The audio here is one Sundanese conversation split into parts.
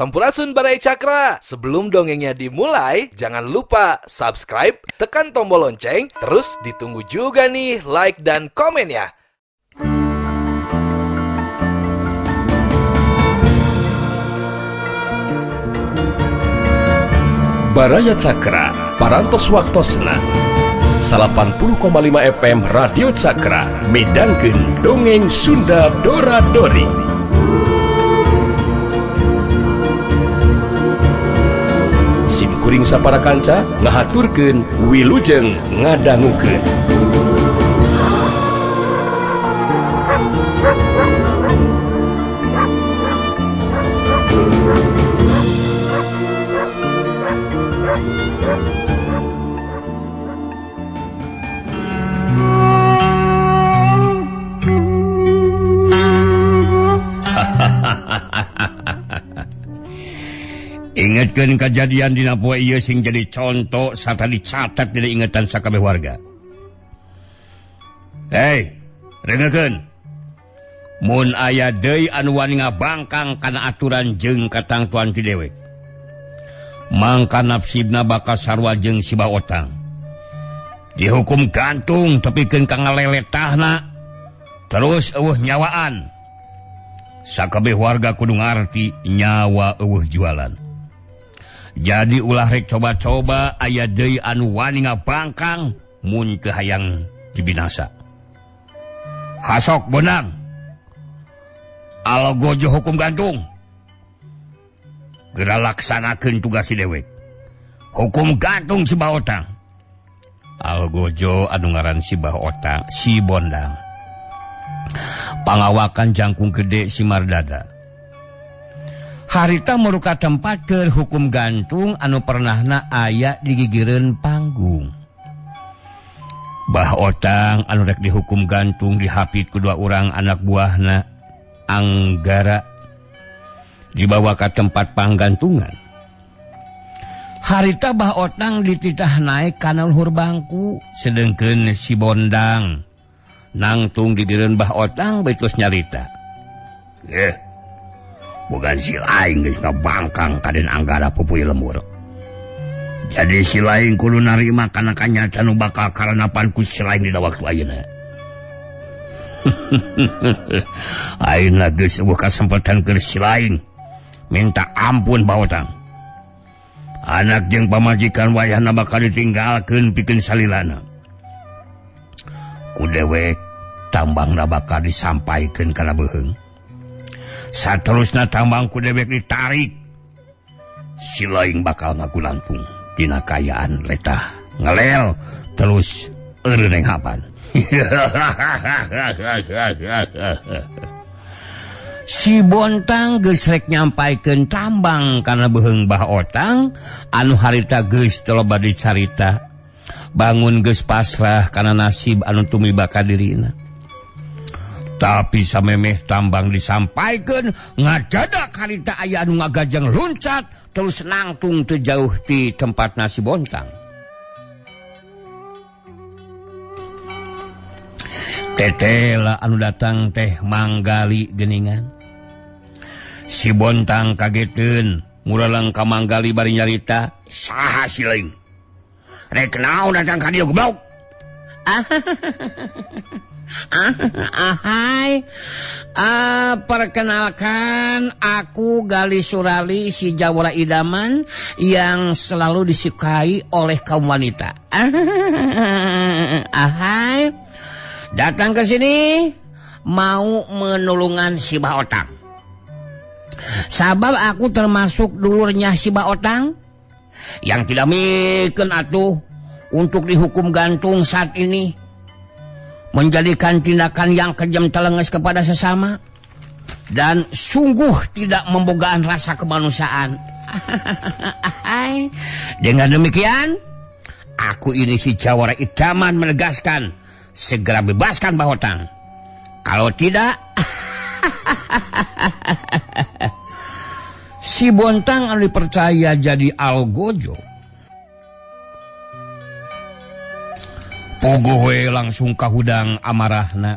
Sampurasun Barai Cakra. Sebelum dongengnya dimulai, jangan lupa subscribe, tekan tombol lonceng, terus ditunggu juga nih like dan komen ya. Baraya Cakra, parantos waktosna 80,5 FM Radio Cakra, midangkeun dongeng Sunda Dora-Dori. Simkuring sapara kanca ngahaturkeun wilujeng ngadangukeun. Ingatkeun kejadian dina poe ieu sing jadi contoh sarta dicatat dina ingatan sakabeh warga. Hei, rengekeun. Mun aya deui anu wani ngabangkang kana aturan jeung katangtuan ti dewek, mangka nafsibna bakal sarua jeung si baotang. Dihukum gantung tepikeun ka ngaleletahna, terus eueuh nyawaan. Sakabeh warga kudu ngarti nyawa eueuh jualan. Jadi ulah rek coba-coba aya deui anu wani ngabangkang mun teu hayang dibinasa. Hasok bonang. Algojo hukum gantung. Geura laksanakeun tugas si dewek. Hukum gantung si baotang. Algojo anu ngaran si baotang, si bondang. Pangawakan jangkung gede si Mardada. Harita muruka tempat ke hukum gantung anu pernahna aya digigireun panggung. Bah Otang anu rek dihukum gantung dihapit kedua orang anak buahna Anggara dibawa ke tempat panggantungan. Harita Bah Otang dititah naik kana luhur bangku, sedengkeun si bondang nangtung digireun Bah Otang betus nyarita. Bukan si lain geus ngabangkang kaden Anggara pupuy lemur. Jadi si lain kudu narima kana kanyata nu bakal karanapan ku si lain dina waktu ayeuna. Ayeuna geus eueuh kasempatan keur si lain minta ampun baotang. Anak jeung pamajikan wayahna bakal ditinggalkeun pikeun salilana. Ku dewek tambangna bakal disampaikeun kana beuheung. Saterusna tambang ku dewek ditarik, si lain bakal ngagulantung dina kayaan letah ngelel terus eureuneng hapan. Si bontang geus rek nyampaikeun tambang kana beuheung Bah Otang anu harita geus teu loba dicarita, bangun geus pasrah kana nasib anu tumiba ka dirina. Tapi samemeh tambang disampaikeun ngajadak harita aya anu ngagajang luncat terus nangtung teu jauh ti tempatna si bontang. Tetela anu datang teh manggali geuningan. Si bontang kageteun muralang ka manggali bari nyarita, saha si leuing? Rek naon datang ka dieu goblok? Ahai, perkenalkan aku Gali Surali si Jawara idaman yang selalu disukai oleh kaum wanita. Ahai, datang ke sini mau menulungan si Baotang. Sabab aku termasuk dulurnya si Baotang yang tidak mikeun atuh untuk dihukum gantung saat ini. Menjadikan tindakan yang kejam telenges kepada sesama dan sungguh tidak membogaan rasa kemanusiaan. Dengan demikian, aku ini si Jawara idaman menegaskan segera bebaskan Bah Otang. Kalau tidak, si bontang anu dipercaya jadi algojo. Puguh we langsung kahudang amarahna.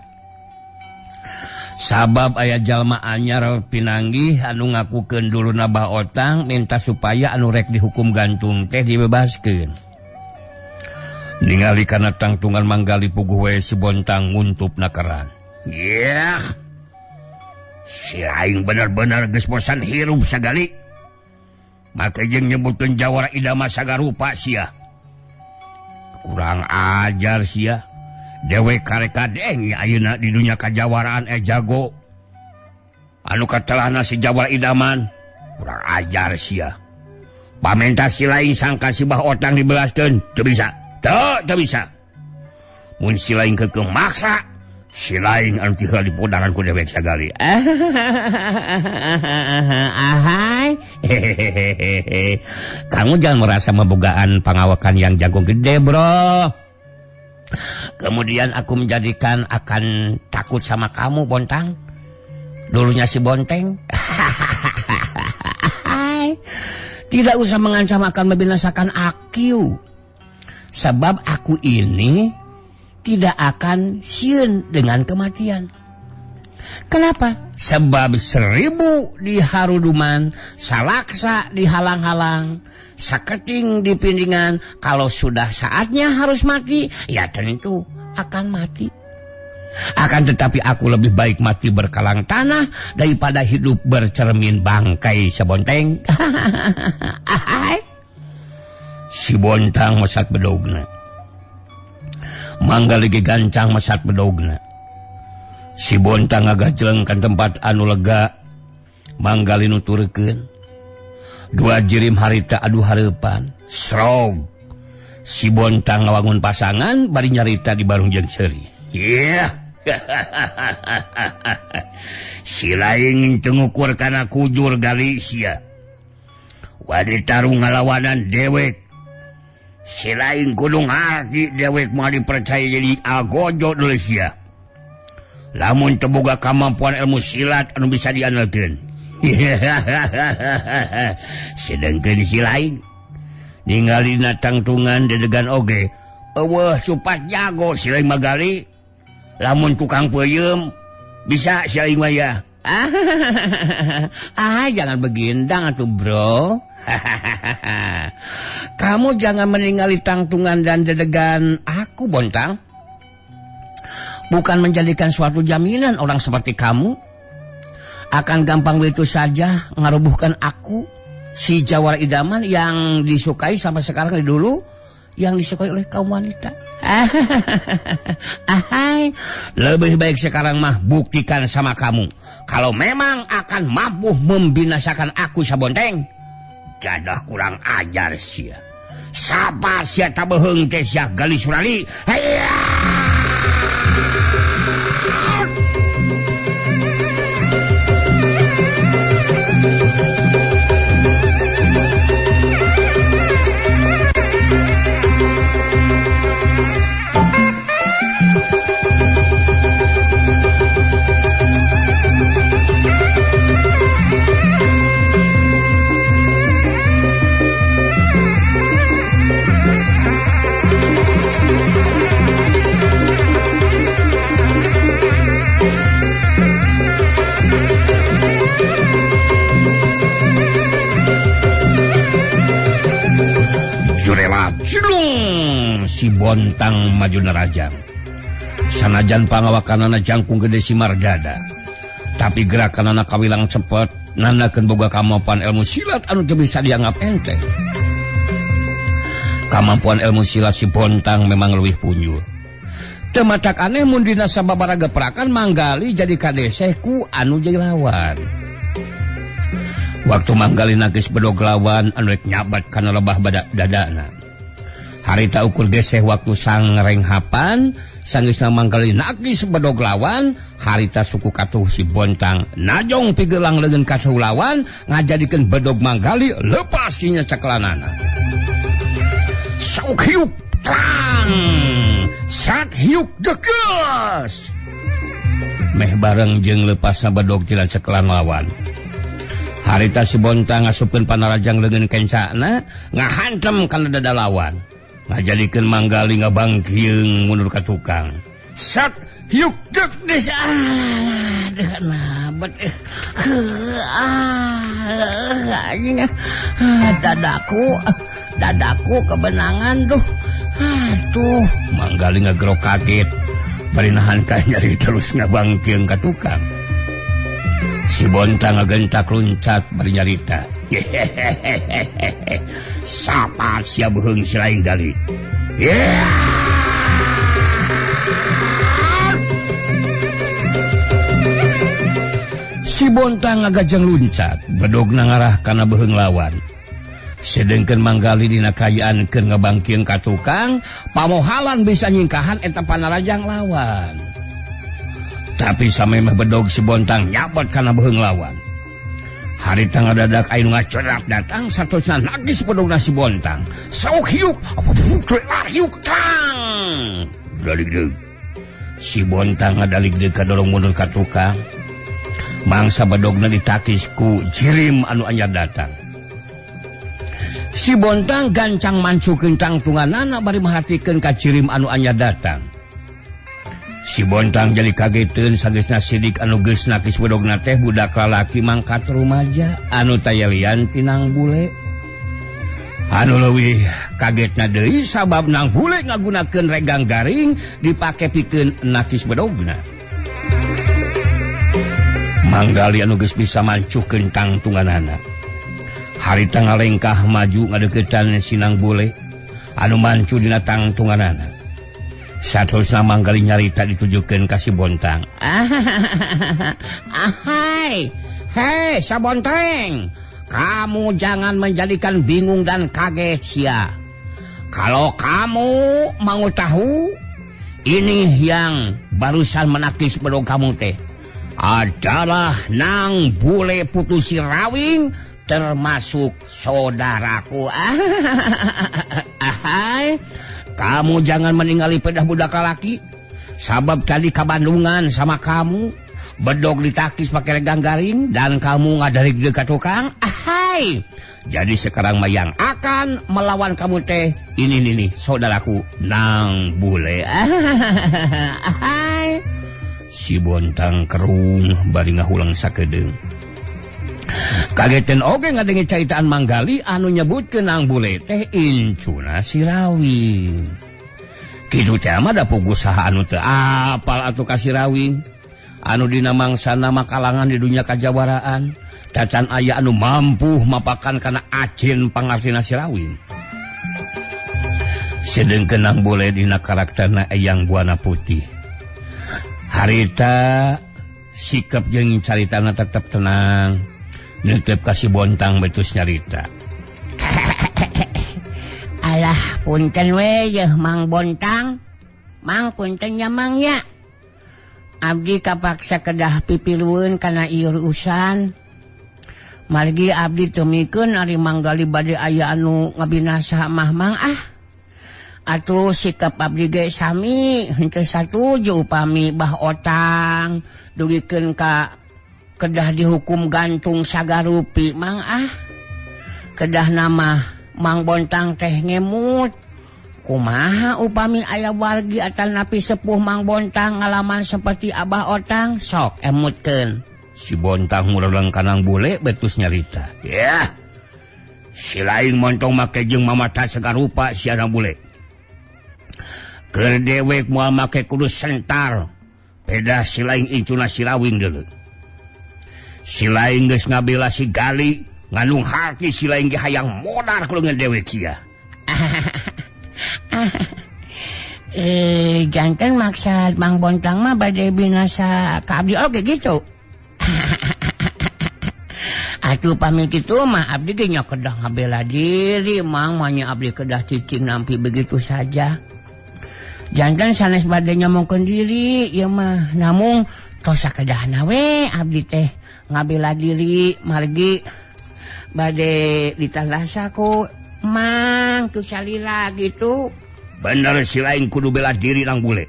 sabab aya jalma anyar pinanggih anu ngakukeun dulu nabah otang minta supaya anu rek dihukum gantung teh dibebaskeun. Ningali kana tangtungan manggali puguh we si Bontang nguntup nakeran. Yah, si aing bener-bener geus bosan hirup sagali. Make jeung nyebutkeun jawara idama sagarupa sia. Kurang ajar sia. Dewe kareka deng ayeuna di dunia kajawaraan jago. Anu katelahna si jawara idaman. Kurang ajar sia. Pamenta si lain sangka si bah otang dibelaskeun teu bisa. Teu bisa. Mun si lain kekeh maksa, si lain anu tinggal di podangan ku dewek sagali. Ahai. Kamu jangan merasa membogaan pangawakan yang jago gede, bro. Kemudian aku menjadikan akan takut sama kamu, Bontang. Dulunya si Bonteng. Tidak usah mengancam akan membinasakan aku. Sebab aku ini tidak akan sieun dengan kematian. Kenapa? Sebab 1000 diharuduman, salaksa dihalang-halang, saketing dipindingan. Kalau sudah saatnya harus mati, ya tentu akan mati. Akan tetapi aku lebih baik mati berkalang tanah daripada hidup bercermin bangkai Sebonteng. Si Bontang mesat bedogna. Mangga lagi gancang mesat bedogna. Si Bontang ngagajleng kan tempat anu lega. Manggali nuturkeun. 2 jirim harita adu hareupan. Srog. Si Bontang ngawangun pasangan bari nyarita di barung jeung seuri. Yeah. Si lain teu ngukur kana kujur gali sia. Wadi tarung ngalawanan dewek. Si lain kudu ngarti dewek mau dipercaya jadi agojo dulu sia. Lamun teu boga kamampuan ilmu silat anu bisa diandalkeun. Sedengkeun si lain ningalina tangtungan dedegan oge. Eueuh cupat jago si lain magali. Lamun tukang peuyeum bisa si lain mah ya. Jangan begindang atuh, bro. Kamu jangan meninggali tangtungan dan dedegan aku, Bontang. Bukan menjadikan suatu jaminan orang seperti kamu akan gampang begitu saja ngarubuhkan aku, si jawara idaman yang disukai sampai sekarang di dulu, yang disukai oleh kaum wanita. Lebih baik sekarang mah buktikan sama kamu kalau memang akan mampu membinasakan aku Sabonteng. Gadah kurang ajar sia. Sapa sia tabeheung teh sia gali surali. Jurela cilung si Bontang maju nerajang. Sanajan pangawakanana jangkung gede si Mardada, tapi gerakanana kawilang cepet nandakeun boga kamampuan ilmu silat anu teu bisa dianggap enteng. Kamampuan ilmu silat si Bontang memang leuwih punjul. Teu matak aneh mun dina sababaraha geprakan manggali jadi kadeseh ku anu jadi lawan. Waktu manggali nagis bedog lawan anu rek nyabat kana lebah dadana. Harita ukur geseh waktu sang renghapan sanggeusna manggali nagis bedog lawan, harita suku katuh si Bontang najong pigelang leungeun kasuh lawan ngajadikeun bedog manggali lepas nya caklanana. Sauk hiuk tang, sat hiuk deges. Meh bareng jeung lepasna bedog tina ceklan lawan. Harita si Bontang ngasupkeun panarajang leungeun kencana ngahantem kana dada lawan. Ngajadikeun manggali ngabangkieung mundur ka tukang. Sat hiuk deg des dadaku kebenangan tuh. Aduh, manggali ngagro kaget. Barinahan ka nyari terus ngabangkeung ka tukang. Si Bontang ngagentak luncat bari nyarita. Sapa sia beheung si lain gali. Si Bontang ngagajang luncat, bedogna ngarah kana beheung lawan. Sedengkeun manggali dina kayaan keur ngabangkeun ka tukang, pamohalan bisa nyingkahan eta panarajang lawan. Tapi samemeh bedog si Bontang nyabot kana beheung lawan. Harita ngadadak aya nu ngacorak datang satosna nagis bedogna si Bontang. Sauk hiuk, apa butuh hiuk tang. Dalik deug. Si Bontang ngadalik deug ka dolong mundur ka tukang. Mangsa bedogna ditakis ku jirim anu anyar datang. Si Bontang gancang mancukeun tangtunganana bari mahatikeun ka cirim anu anyar datang. Si Bontang jadi kageteun sageusna sidik anu geus nakis bedogna teh budak lalaki mangkat rumaja anu taya lian ti Nang Bule. Anu leuwih kagetna deui sabab Nang Bule ngagunakeun regang garing dipake pikeun nakis bedogna. Manggali anu geus bisa mancukeun tangtunganana. Harita ngalengkah maju ngadeuketan si Nang Bule anu mancu dina tangtunganana. Satosna manggali nyarita ditujukeun ka si Bontang. Hei, Sabonteng, kamu jangan menjadikan bingung dan kaget sia. Kalau kamu mau tahu, ini yang barusan menakis bedog kamu teh adalah Nang Bule Putu Sirawing, termasuk saudaraku. Kamu jangan meninggali pedah budak laki. Sabab tadi ka Bandungan sama kamu bedog ditakis pakai regang garing dan kamu ngadarik deuk ka tukang. Jadi sekarang mah yang akan melawan kamu teh ini saudaraku Nang Bule. Si Bontang kerung bari ngahulang sakedeung. Kageteun oge ngadengi caritaan manggali anu nyebutkeun Nang Bule teh incuna Sirawing. Kitu teh mah da puguh saha anu teu apal atuh ka Sirawing. Anu dina mangsana makalangan di dunia kajawaraan, cacan aya anu mampu mapakan kana acin pangartina Sirawing. Sedengkeun Nang Bule dina karakterna eyang buana putih. Harita sikap jeung caritana tetep tenang. Netep kasih Bontang betus nyarita. Alah punten we yeuh Mang Bontang. Mang punten nya Mang nya. Abdi kapaksa kedah pipilueun kana ieu urusan. Margi abdi teu mikeun ari manggali bade aya anu ngabinasa mah Mang ah. Atuh sikap abdi ge sami henteu satuju upami bah otang dugikeun ka kedah dihukum gantung sagarupi Mang ah. Kedah nama Mang Bontang teh ngemut. Kumaha upami aya wargi atal napi sepuh Mang Bontang ngalaman seperti Abah Otang sok emutkeun. Si Bontang mureleng ka Nang Bule betus nyarita. Ya. Si lain montong make jeung mamata sagarupa si Nang Bule. Keur dewek moal make kudu sentar. Peda si lain incuna Sirawing deuleu. Si lain geus ngabela si Gali, ngandung harti si lain ge hayang modar ku leungeun dewek sia. Janten maksud Mang Bontang mah bade binasa ka abdi oge gitu. Atuh pami kitu mah abdi ge nya kedah ngabela diri, Mang manya abdi kedah cicing nampi begitu saja. Janten sanes bade nyomongkeun diri ieu mah, namung tos sakedahna we abdi teh ngabela diri margi bade ditandasa ku Mang ku salila gitu. Bener si lain kudu bela diri Nang Bule.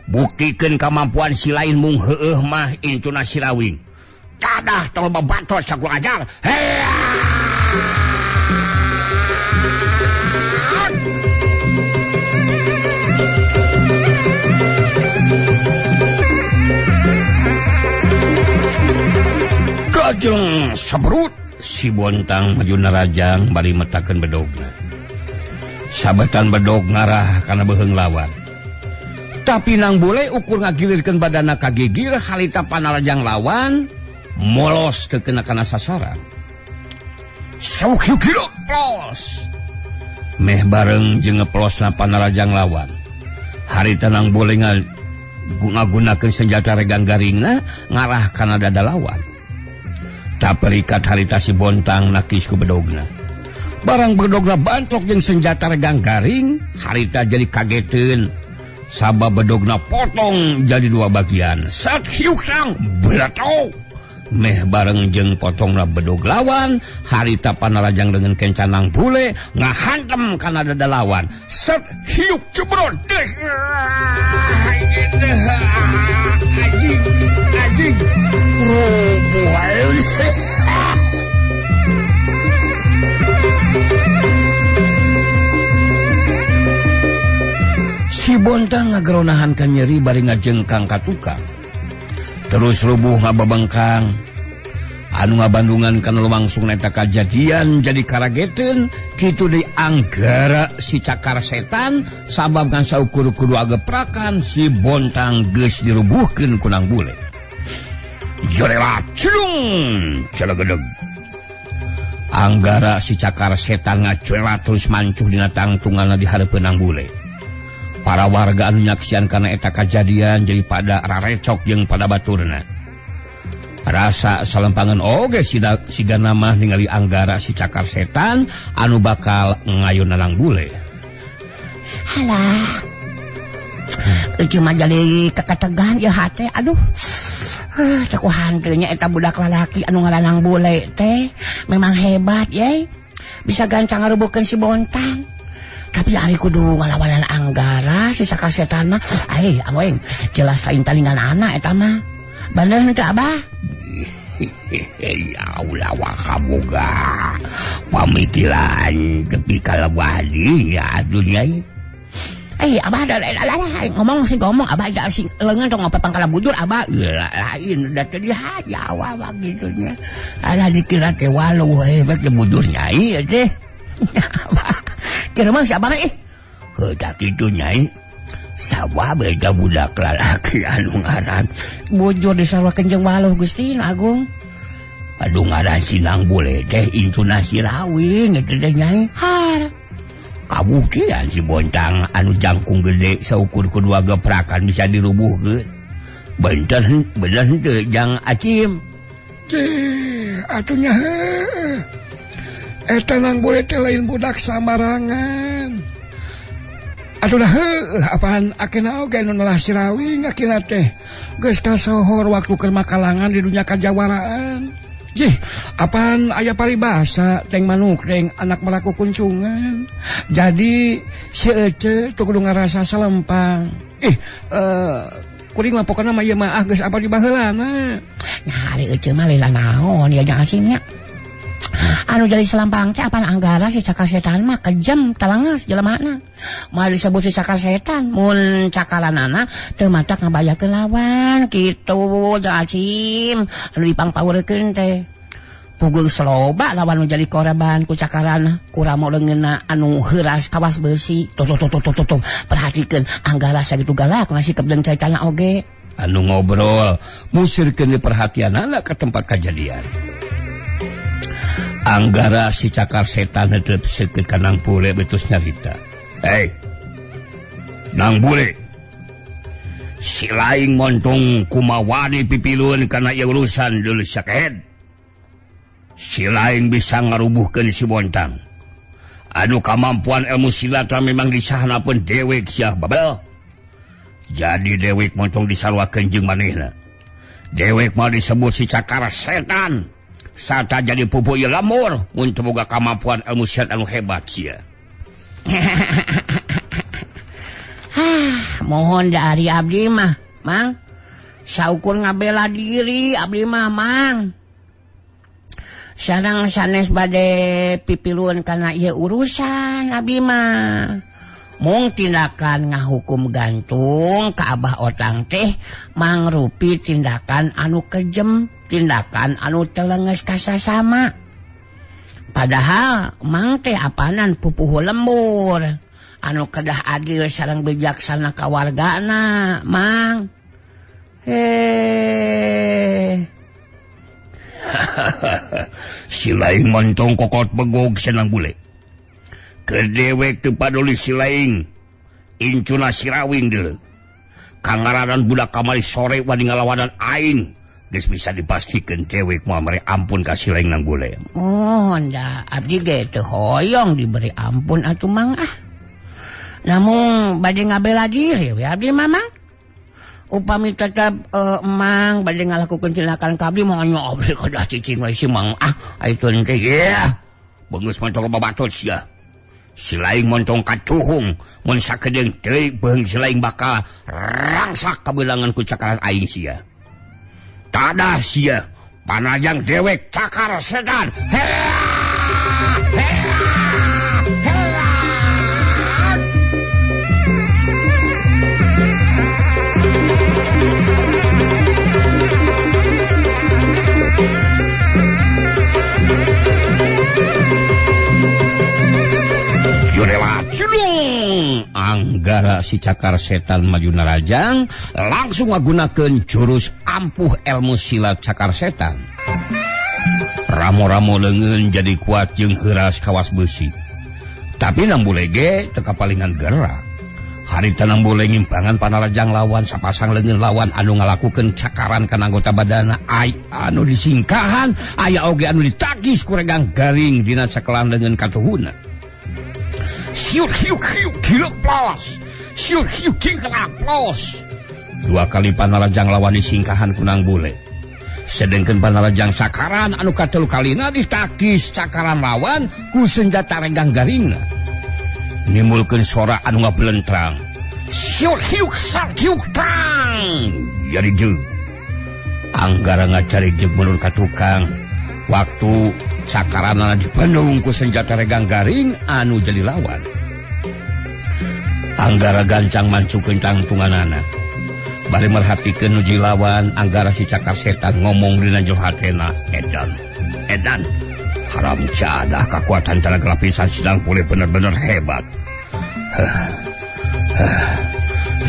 Buktikeun kemampuan si lain mung heueuh mah incuna Sirawing. Kadah tong babatot saku ajar. Jeung sabrut si Bontang majuna rajang bari metakeun bedogna. Sabetan bedog ngarah kana beuheung lawan. Tapi Nang Bule ukur ngagilirkeun badanna ka gigir harita panarajang lawan molos teu kena kana sasaran. Saukieu kilo plos. Meh bareng jeung ngeplosna panarajang lawan. Harita Nang Bule ngagunakeun senjata regang garingna ngarah kana dada lawan. Taperikat harita si Bontang nakis ku bedogna. Barang bedogna bantok jeung senjata regang garing, harita jadi kageteun. Sabab bedogna potong jadi 2 bagian. Sat hiuk sang belato. Meh bareng jeung potongna bedog lawan, harita panarajang dengan kencan Nang Bule ngahantem kana dada lawan. Sat hiuk cebrot. Anjing. Si Bontang ngageronahan ka nyeri bari ngajengkang ka tukang. Terus rubuh ngababengkang. Anu ngabandungan kana lumangsung neta kajadian jadi karageteun kitu deui Anggara si Cakar Setan sabab kan saukur-kudu ageprakan si Bontang geus dirubuhkeun ku Nang Bule. Jorela celung celegedeg. Anggara si Cakar Setan ngacuela terus mancuh dina tangtunganna di hareupeun Nang Bule. Para warga anu nyaksian kana eta kajadian jadi pada rarecok jeung pada baturna. Rasa salempangan oge siga nama ningali Anggara si Cakar Setan anu bakal ngayunna Nang Bule. Halah. Cuma jadi keketegan ya hate. Aduh. Caku hanteunya eta budak lalaki anu ngaran Nang Bule teh memang hebat ye. Bisa gancang ngarubuhkeun si Bontang. Tapi ari kudu ngalawanan Anggara si Cakar Setan mah. Amoeng jelas sain talingan anak eta mah. Bener henteu Abah? Ya ulah wakaboga pamitilan tepi kalawadi ya dunya. Abah ada ngomong Abah ada sing leungeun tong ngopepang kalabujur Abah lain da teh dihajawa gitu nya. Ada dikira teh walu hebat teh bujur nyai teh. Kira mah siapa nih? Heudak kitu nyai. Sawa beda budak lalaki anu ngaran bujur disarwakeun jeung waluh Gusti Agung. Aduh ngaran si Nang Bule teh intuna si Rawing eta teh nyai. Kabuktian si Bontang anu jangkung gede saukur kedua geprakan bisa dirubuhkeun. Bener henteu Jang Acim? Atunya eta Nang Bule teh lain budak samarangan. Aduh apaan akeuna oge anu nalah si Rawing akeuna teh geus kasohor waktu keur makalangan di dunya kajawaraan. Jih, apaan aya paribasa teng manuk teng anak melaku kuncungan. Jadi si Ece teu kudu ngarasa salempang. Kuring mah pokona mah ieu mah geus apa di baheulana. Nah, ari Ece mah lila naon ya Jang Acim nya. Anu jadi selampang teh apaan Anggara si Cakar Setan mah kejem talangeus jelemana. Moal disebut si Cakar Setan mun cakaranana teu matak ngabayakeun lawan kitu Jang Acim. Anu dipangpaweurekeun teh pugul seloba lawan nu jadi korban ku cakaran kuramo leungeunna anu heuras kawas beusi. Tuh perhatikeun Anggara sakitu galakna sikep jeung caicana oge. Anu ngobrol musirkeun perhatianana ka tempat kajadian. Anggara si Cakar Setan tetep seukeut ka Nang Bule betus nyarita. Nang Bule, si laing montong kumawani pipiluan kana ieu urusan deuleu sakehed. Si laing bisa ngarubuhkeun si Bontang. Anu kamampuan ilmu silat memang disahanapeun dewek sia babel. Jadi dewek montong disarwakeun jeung manehna. Dewek mah disebut si Cakar Setan. Sata jadi pupu ieu lamur mun teu boga kamampuan ilmu silat anu hebat sia. Mohon dari abdi mah, Mang. Saukur ngabela diri abdi mah, Mang. Sareng sanes bade pipiluan kana ieu urusan abdi mah. Mung tindakan ngahukum gantung ka Abah Otang teh mangrupi tindakan anu kejem tindakan anu telenges kasa sama. Padahal mang teh apanan pupuh lembur anu kedah adil sareng bijaksana ka wargana, Mang. Si laing montong kokot begog senang bule. Kedewek teu paduli si laing. Incuna sirawing deuleu. Kangaranan budak kamari sore wani ngalawanan aing. Geus bisa dipastikeun cewek moal mere ampun ka si laing nang bule. Oh, da abdi ge teu hoyong diberi ampun atuh Mang ah. Namun bade ngabela diri we abdi mah Mang. Upami tetap Mang bade ngalakukeun tindakan ka abdi moal abdi kadah cicing we si Mang ah. Ayeuna teh ya. Beungeus montong babatot sia. Si laing montong katuhung mun sakedeung teuing beung si laing bakal rangsak kabelangan ku cakaran aing sia. Tadah sia panajang dewek cakar setan. Jurela culung anggara si cakar setan maju narajang langsung ngagunakeun jurus ampuh ilmu silat cakar setan. Ramo-ramo leungeun jadi kuat jeung heuras kawas besi. Tapi nambule ge teu kapalingan gerak. Harita nambule ngimpangan panarajang lawan sapasang leungeun lawan anu ngalakukeun cakaran kana anggota badana. Ai anu disingkahan, aya oge anu ditagis ku regang garing dina cakelan leungeun katuhuna. Siuk hiuk hiuk kiluk plos. Siuk hiuk kingkelak plos. 2 kali panarajang lawan disingkahan kunang bule. Sedengkeun panarajang sakaran anu katelu kalina ditakis cakaran lawan ku senjata regang garingna. Nimbulkeun sora anu ngablentrang. Siuk hiuk sak hiuk tang. Jadi jeug. Anggara ngacari jeug mundur ka tukang. Waktu sakaranana dipendung ku senjata regang garing anu jadi lawan. Anggara gancang mancukeun tangtunganana. Bari merhatikeun nuju lawan, anggara si cakar setan ngomong dina jero hatena, Edan, haram cadah kekuatan tenaga lapisan sedang pulih bener-bener hebat.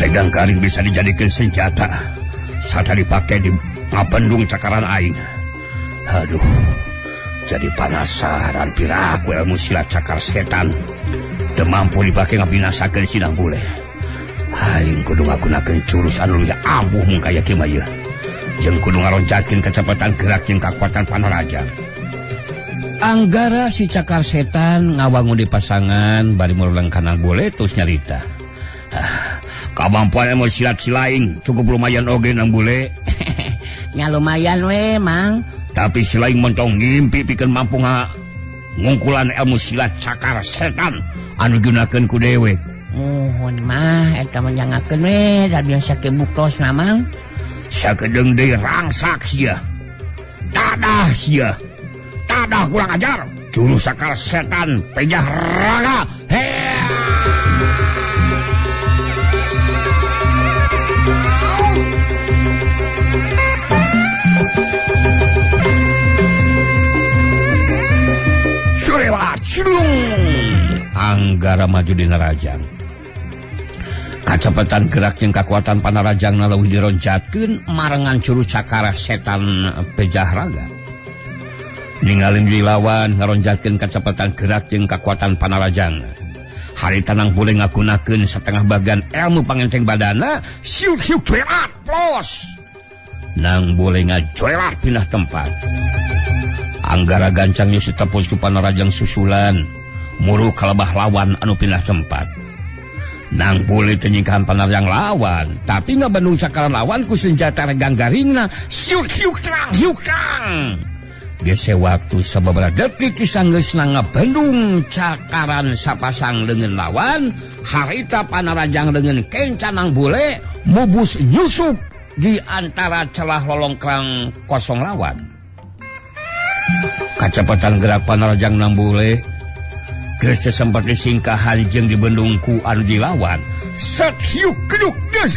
Regang garing bisa dijadikan senjata saat dipake di ngapendung cakaran aing. Aduh, jadi penasaran piraku ilmu silat cakar setan teu mampu dipake ngabinasakeun sidang bule. Aing kudu ngagunakeun jurus anu luwih ampuh mun kaya kieu mah ieu. Jeung kudu ngaronjatkeun kecepatan gerak jeung kakuatan panarajang. Anggara si cakar setan ngawangun di pasangan bari muleng kana bule terus nyarita. Kamampuan ilmu silat si laing cukup lumayan oge nang bule. Nya lumayan we, Mang. Tapi si laing montong ngimpi pikeun mampu ngungkulan ilmu silat cakar setan anu gunakeun ku dewek. Mohon mah eta menyangakeun we da biasa ke buktosna Mang. Sakedeung deui rangsak sia. Tadah sia. Tadah kurang ajar. Jurus cakar setan pejah raga. Surewa culung anggara maju di narajang. Kacepatan gerak jeung kakuatan panarajangna leuwih dironjatkeun marengan jurus cakar setan pejah raga. Ningalin di lawan ngaronjatkeun kacepatan gerak jeung kakuatan panarajangna. Harita nang bule ngagunakeun setengah bagian ilmu pangenteng badana, siuk-siuk joelat plos. Nang bule ngajoelat pindah tempat. Anggara gancang nyusi tepus ku panarajang susulan, muruh kalebah lawan anu pindah tempat. Nang boleh tenyingkahan panarajang lawan, tapi ngabandung cakaran lawan ku senjata regang garingna, siuk hiuk terang hiuk kang. Gese waktu sababaraha detik disanggeus ngabandung cakaran sapasang leungeun lawan, harita panarajang leungeun kencan nang bule mubus nyusup di antara celah lolongkrang kosong lawan. Kacepatan gerak panarajang nang bule geus sempat disingkahan jeung dibendung ku anu dilawan. Set hiuk keduk geus.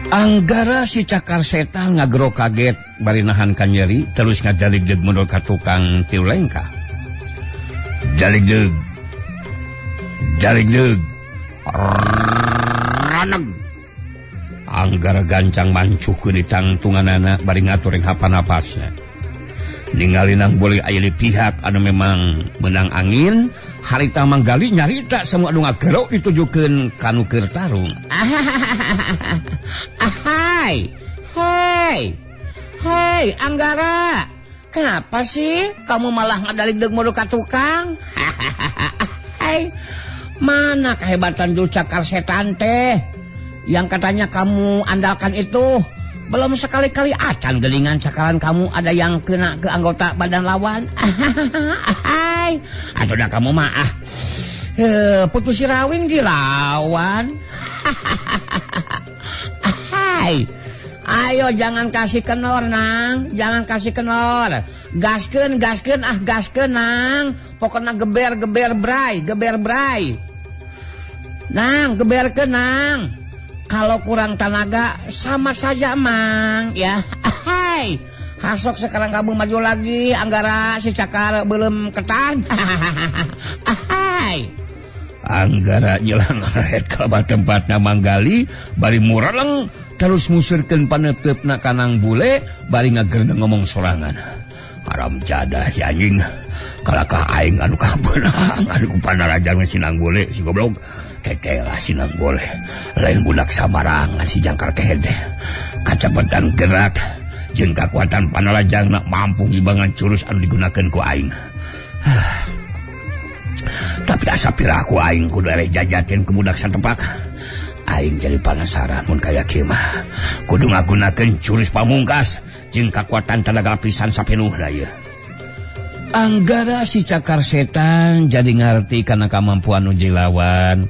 Anggara si Cakar Setan ngagero kaget bari nahan ka nyeri terus ngajalig-deg mundur ka tukang tiulengka. Jalig-deg. Raneg. Anggara gancang mancuh ke di tangtunganana bari ngatur yang hapa-napasna. Ningali nang boleh aya di pihak anu memang menang angin, harita manggali nyarita semua anu ngagero ditujukeun kanu keur tarung. Hei, Anggara, kenapa sih kamu malah ngadalig-deg mulu ka tukang? Mana kehebatan jurus Cakar Setan teh yang katanya kamu andalkan itu? Belum sekali-kali acan gelingan cakaran kamu ada yang kena ke anggota badan lawan. Atau dah kamu mah putus si Rawing dilawan. Ayo jangan kasih kenor nang, jangan kasih kenor. Gaskeun nang. Pokoknya geber bray. Nang, geberkeun nang. Kalau kurang tenaga sama saja mang ya. Hasok sekarang kamu maju lagi Anggara si Cakar belum ketan. Anggara nyelang aret ka tempatna manggali bari mureleng terus musurkeun paneuteup kanang bule bari ngageurna ngomong sorangan. Haram jadah si anjing. Kalakah aing anu kabeunang anu panarajang sinang bule si goblok. Kekelah sinang boleh lain budak samarangan si jangkar kehede kacepatan gerak jeung kakuatan panalajang nak mampu ngibangan curus anu digunakan ku aing. Tapi asa piraku aing kudu ereh jajatin ke budak satempak. Aing jadi penasaran mun kaya kieu mah kudu ngagunakeun curus pamungkas jeung kakuatan tenaga lapisan sapenuhna ieu. Anggara si Cakar Setan jadi ngarti kana kamampuan uji lawan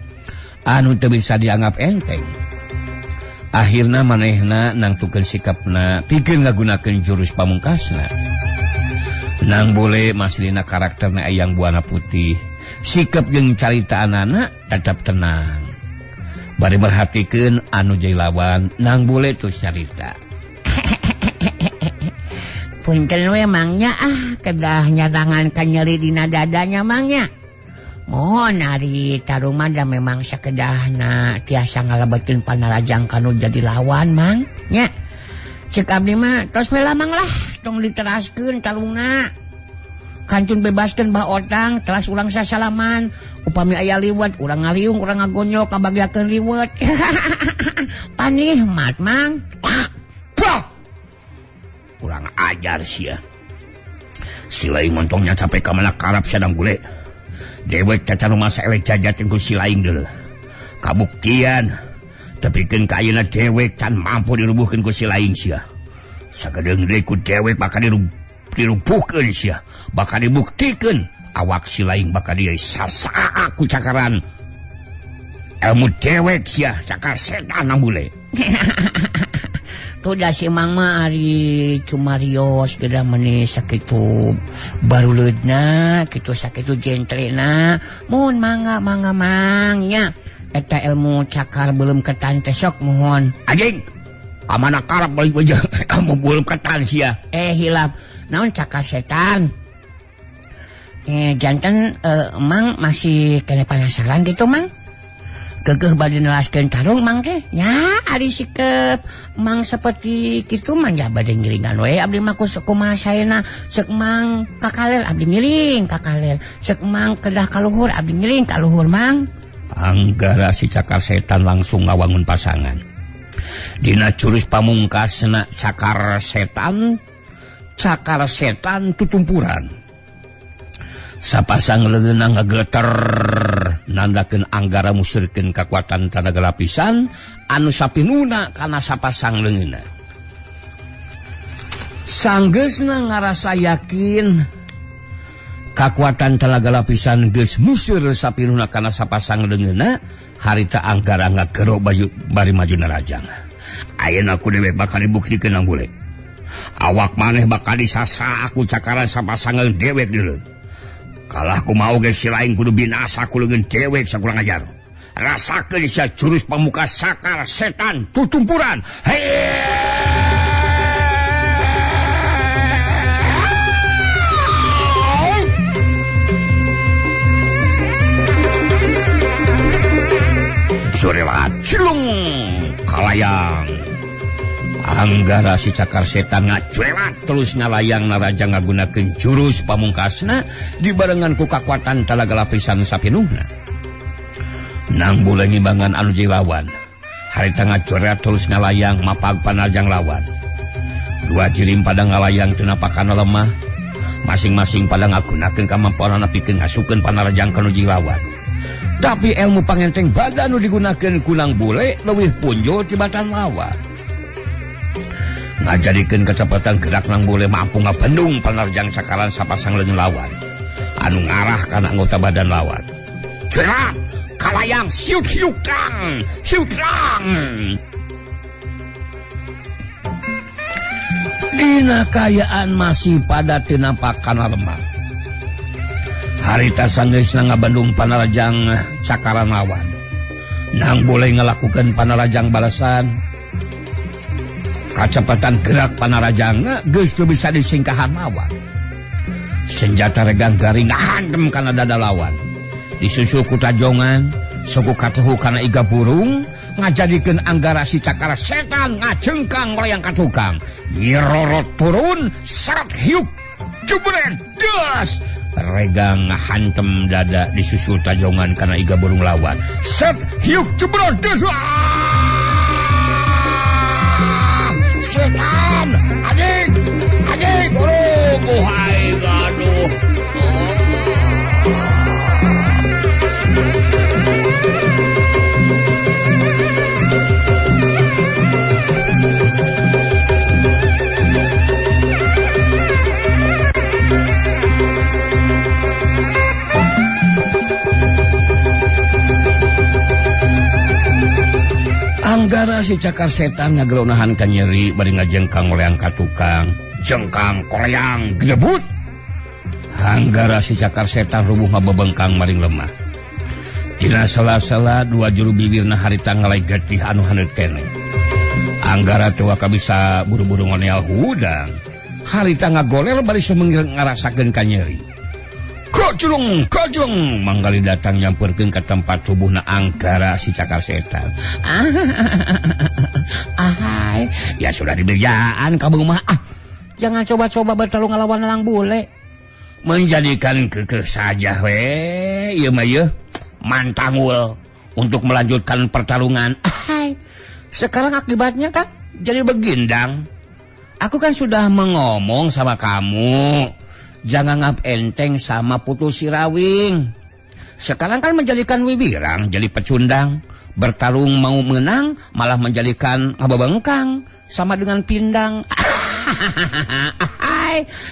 anu teu bisa dianggap enteng. Akhirna manehna nangtukeun sikapna pikeun ngagunakeun jurus pamungkasna. Nang bole maslina karakterna Eyang Buana Putih, sikap jeung caritaanana tetep tenang. Bari merhatikeun anu jai lawan, nang bole terus carita. Punten we mangnya kedah nyadangan ka nyeri dina dadanya mangnya. Mohon hari tarumada memang sakedahna tiasa ngalabetin panarajang kanu jadi lawan mang nya. Cek abdi mah tos we lamang lah tong diteraskeun talungna. Kantun bebaskeun bah otang telas urang sasalaman upami aya liwet urang ngaliung urang ngagonyok ngabagiakeun liwet. Panikmat mang. Kurang ajar sia. Si laing montongnya sampai ka mana karap sadang bule. Dewek caca rumah elek jajatin ku si laing dulu. Kabuktian tepikeun ka ayeuna dewek can mampu dirubuhkeun ku si laing sia. Sagedeung deui ku dewek bakal dirubuhkeun sia, bakal dibuktikeun awak si laing bakal disasaa ku cakaran ilmu dewek sia Cakar Setan bule. Tuh dah si mang mah ari cumarios geda manis sakitu baruleudna kitu sakitu gentlena mohon mangga mangnya eta ilmu cakar belum ketan tesok mohon anjing kamana karap balik aja kamu belum ketan sia hilap naon Cakar Setan janten mang masih kena penasaran gitu mang gegeh bade nelaskeun tarung mang teh nya ari sikep mang seperti kitu mah nya bade ngiringan we abdi mah kumaha saena ceuk mang kakalel abdi ngiring kakalel ceuk mang kedah kaluhur abdi ngiring kaluhur mang. Anggara si Cakar Setan langsung ngawangun pasangan dina jurus pamungkasna Cakar Setan tutumpuran. Sapasang leunang ngageter nandakeun Anggara musirkeun kakuatan tenaga lapisan anu sapinuna kana sapasang leungeunna. Sanggeusna ngarasa yakin kakuatan telaga lapisan geus museur sapinuna kana sapasang leungeunna harita Anggara ngagero bari majuna Rajang. Ayeuna aku dewe bakal dibuktikeun nang bule. Awak maneh bakal disasa aku cakaran sapasang dewek deuleut. Kalah ku mau geus si lain kudu binasa ku leungeun dewek sakurang ajar. Rasakeun sia jurus pamuka sakar setan tutumpuran. Surewat cilung kalayang. Anggara si cakar setan ngacurewat terus ngalayang Narajang ngagunakeun jurus pamungkasna dibarengan ku kakuatan talaga lapisan sapinuhna. Nang bule ngimbangan anu jilawan harita ngacurewat terus ngalayang mapag Panarajang lawan. Dua jirim pada ngalayang teu napakana lemah, masing-masing pada ngagunakeun kamampuanna pikeun ngasukeun Panarajang ka nu jilawan. Tapi ilmu pangenteng badan nu digunakeun ku Nang bule leuwih punjul tibatan lawan. Ngajadikeun kecepatan gerak Nang bule mampu ngabendung Panarajang cakaran sapasang leungeun lawan anu ngarah kana anggota badan lawan. Cerat kalayang siut-siutang siutrang. Dina kayaan masih pada teu nampakana lemah. Harita sanggeusna ngabandung Panarajang cakaran lawan. Nang boleh ngelakukan Panarajang balasan. Kacepatan gerak Panarajangna geus teu bisa disingkahan lawan. Senjata regang garing ngahantem kana dada lawan. Disusul ku tajongan, suku katuhu kana iga burung, ngajadikeun Anggara si cakar setan ngajengkang melayang ka tukang. Nyirorot turun, seret hiuk, jebret, das. Regang ngahantem dada disusul tajongan kana iga burung lawan. Set hiuk jebret das. Setan, adik, buhai gaduh. Anggara si cakar setan ngagelonahan ka nyeri bari ngajengkang melayang ka tukang. Jengkang koleang gedebut. Anggara si cakar setan rubuh ngabebengkang maring lemah. Dina sela-sela dua juru bibirna harita ngalai getih anu haneut keneh. Anggara teu bisa buru-buru ngoneal hudang. Harita ngagoler bari sumengir ngarasakeun ka nyeri. Kocung manggali datang nyamperkeun ka tempat tubuhna Anggara si cakar setan. Ahai, ya sudah dibejaan kamu mah. Jangan coba-coba bertarung ngelawan Nang bule. Menjadikan kekeh saja we, ieu mah ieu mantangul untuk melanjutkan pertarungan. Ahai, sekarang akibatnya kan jadi begindang. Aku kan sudah mengomong sama kamu. Jangan ngap enteng sama Putu Sirawing. Sekarang kan menjadikan Wibirang jadi pecundang. Bertarung mau menang malah menjadikan ngabebengkang sama dengan pindang.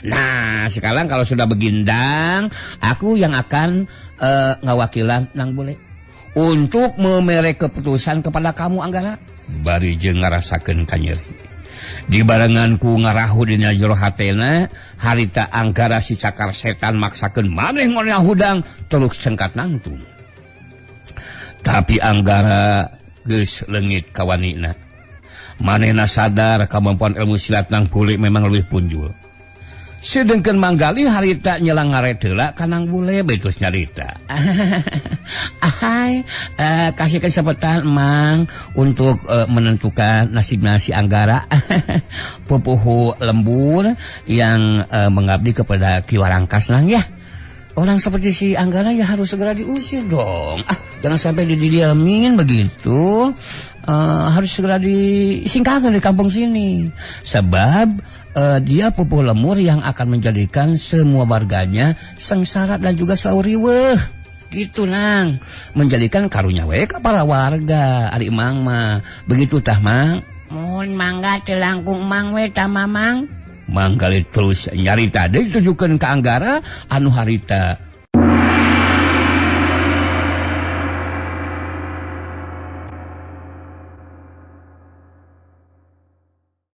Nah sekarang kalau sudah begindang, aku yang akan ngawakilan Nang bule untuk memerek keputusan kepada kamu Anggara. Bari jeung ngarasakeun ka nyeri. Dibarenganku ngarahu dina jero hatena, harita Anggara si cakar setan maksakeun maneh ngoneal hudang terus cengkat nangtung. Tapi Anggara geus leungit ka wanina. Manehna sadar kamampuan ilmu silat Nang bule memang leuwih punjul. Sedengkeun manggali harita nyelang ngaret heula ka Nang bule betus nyarita. Ahai, kasih kesempatan Mang untuk menentukan nasibna si Anggara. Pupuhu lembur yang mengabdi kepada Ki Warangkas Nang ya. Orang seperti si Anggara ya harus segera diusir dong. Jangan sampai didiamin begitu. Harus segera disingkahkan di kampung sini. Sebab dia pupuh lemur yang akan menjadikan semua warganya sengsara dan juga sauriweuh. Gitu Nang. Menjadikan karunya we kepala warga. Ari Mang mah. Begitu tah Mang. Mun mangga teu langkung Mang we tah Mamang. manggali terus nyarita deui ditujukeun ka Anggara anu harita